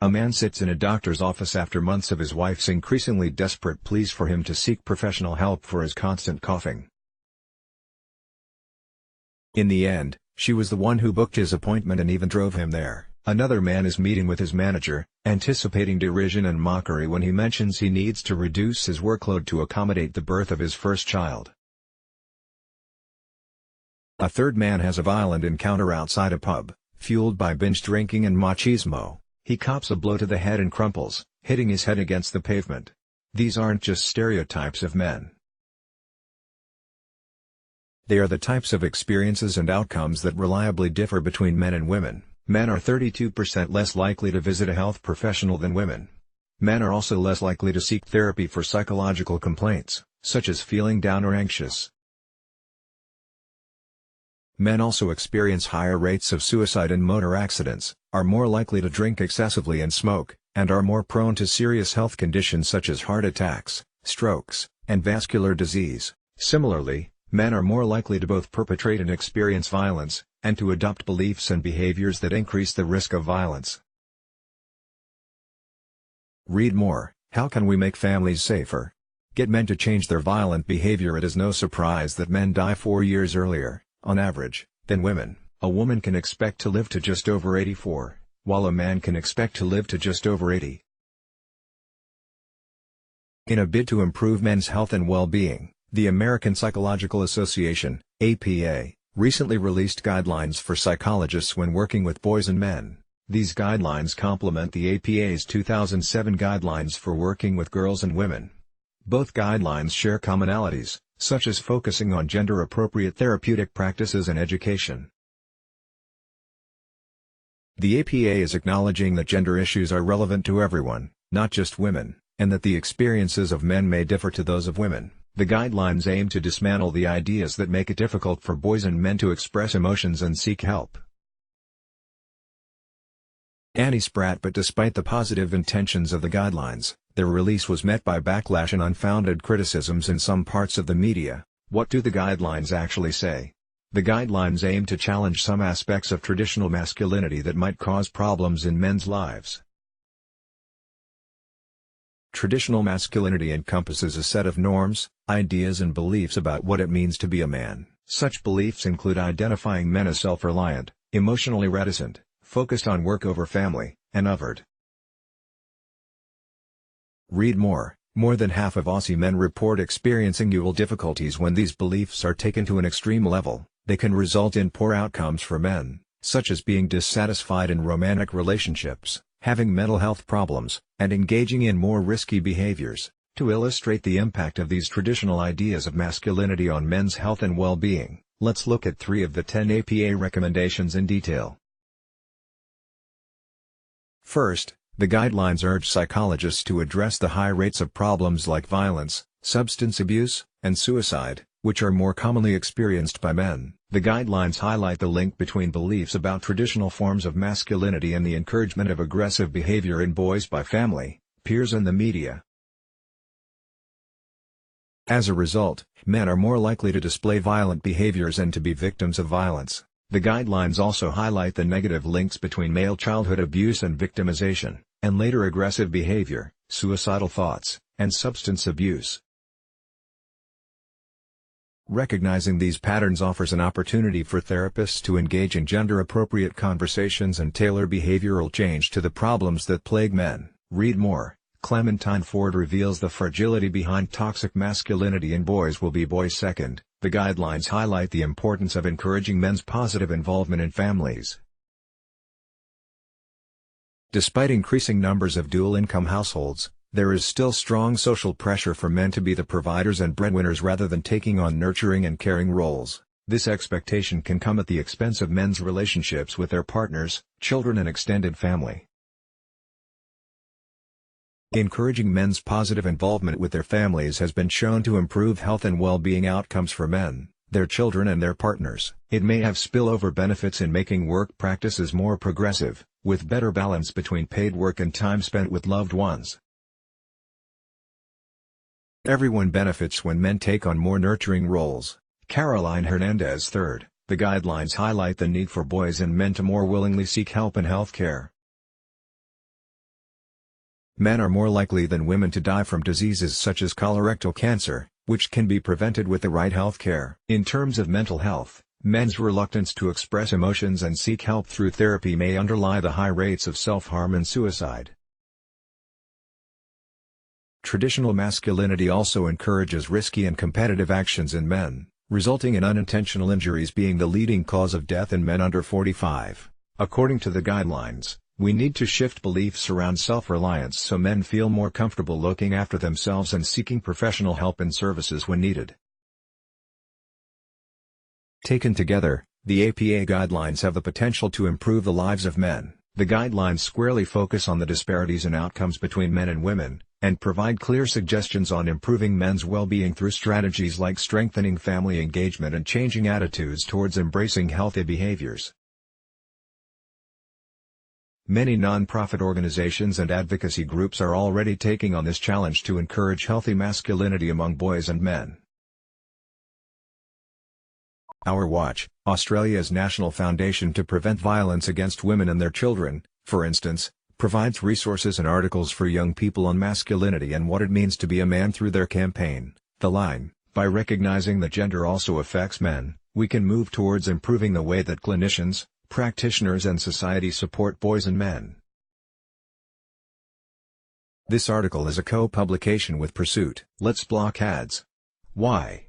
A man sits in a doctor's office after months of his wife's increasingly desperate pleas for him to seek professional help for his constant coughing. In the end, she was the one who booked his appointment and even drove him there. Another man is meeting with his manager, anticipating derision and mockery when he mentions he needs to reduce his workload to accommodate the birth of his first child. A third man has a violent encounter outside a pub, fueled by binge drinking and machismo. He cops a blow to the head and crumples, hitting his head against the pavement. These aren't just stereotypes of men. They are the types of experiences and outcomes that reliably differ between men and women. Men are 32% less likely to visit a health professional than women. Men are also less likely to seek therapy for psychological complaints, such as feeling down or anxious. Men also experience higher rates of suicide and motor accidents, are more likely to drink excessively and smoke, and are more prone to serious health conditions such as heart attacks, strokes, and vascular disease. Similarly, men are more likely to both perpetrate and experience violence, and to adopt beliefs and behaviors that increase the risk of violence. Read more: How can we make families safer? Get men to change their violent behavior. It is no surprise that men die 4 years earlier, on average, than women. A woman can expect to live to just over 84, while a man can expect to live to just over 80. In a bid to improve men's health and well-being, the American Psychological Association, APA, recently released guidelines for psychologists when working with boys and men. These guidelines complement the APA's 2007 guidelines for working with girls and women. Both guidelines share commonalities, such as focusing on gender-appropriate therapeutic practices and education. The APA is acknowledging that gender issues are relevant to everyone, not just women, and that the experiences of men may differ to those of women. The guidelines aim to dismantle the ideas that make it difficult for boys and men to express emotions and seek help. Anti-Sprat. But despite the positive intentions of the guidelines, their release was met by backlash and unfounded criticisms in some parts of the media. What do the guidelines actually say? The guidelines aim to challenge some aspects of traditional masculinity that might cause problems in men's lives. Traditional masculinity encompasses a set of norms, ideas and beliefs about what it means to be a man. Such beliefs include identifying men as self-reliant, emotionally reticent, focused on work over family, and othered. Read more. More than half of Aussie men report experiencing usual difficulties when these beliefs are taken to an extreme level. They can result in poor outcomes for men, such as being dissatisfied in romantic relationships, having mental health problems, and engaging in more risky behaviors. To illustrate the impact of these traditional ideas of masculinity on men's health and well-being, let's look at 3 of the 10 APA recommendations in detail. First, the guidelines urge psychologists to address the high rates of problems like violence, substance abuse, and suicide, which are more commonly experienced by men. The guidelines highlight the link between beliefs about traditional forms of masculinity and the encouragement of aggressive behavior in boys by family, peers and the media. As a result, men are more likely to display violent behaviors and to be victims of violence. The guidelines also highlight the negative links between male childhood abuse and victimization, and later aggressive behavior, suicidal thoughts, and substance abuse. Recognizing these patterns offers an opportunity for therapists to engage in gender-appropriate conversations and tailor behavioral change to the problems that plague men. Read more. Clementine Ford reveals the fragility behind toxic masculinity in boys will be boys second. The guidelines highlight the importance of encouraging men's positive involvement in families. Despite increasing numbers of dual-income households, there is still strong social pressure for men to be the providers and breadwinners rather than taking on nurturing and caring roles. This expectation can come at the expense of men's relationships with their partners, children and extended family. Encouraging men's positive involvement with their families has been shown to improve health and well-being outcomes for men, their children and their partners. It may have spillover benefits in making work practices more progressive, with better balance between paid work and time spent with loved ones. Everyone benefits when men take on more nurturing roles. Caroline Hernandez III. The guidelines highlight the need for boys and men to more willingly seek help in health care. Men are more likely than women to die from diseases such as colorectal cancer, which can be prevented with the right health care. In terms of mental health, men's reluctance to express emotions and seek help through therapy may underlie the high rates of self-harm and suicide. Traditional masculinity also encourages risky and competitive actions in men, resulting in unintentional injuries being the leading cause of death in men under 45. According to the guidelines, we need to shift beliefs around self-reliance so men feel more comfortable looking after themselves and seeking professional help and services when needed. Taken together, the APA guidelines have the potential to improve the lives of men. The guidelines squarely focus on the disparities in outcomes between men and women, and provide clear suggestions on improving men's well-being through strategies like strengthening family engagement and changing attitudes towards embracing healthy behaviors. Many non-profit organizations and advocacy groups are already taking on this challenge to encourage healthy masculinity among boys and men. Our Watch, Australia's National Foundation to Prevent Violence Against Women and Their Children, for instance, provides resources and articles for young people on masculinity and what it means to be a man through their campaign, The Line. By recognizing that gender also affects men, we can move towards improving the way that clinicians, practitioners and society support boys and men. This article is a co-publication with Pursuit. Let's block ads. Why?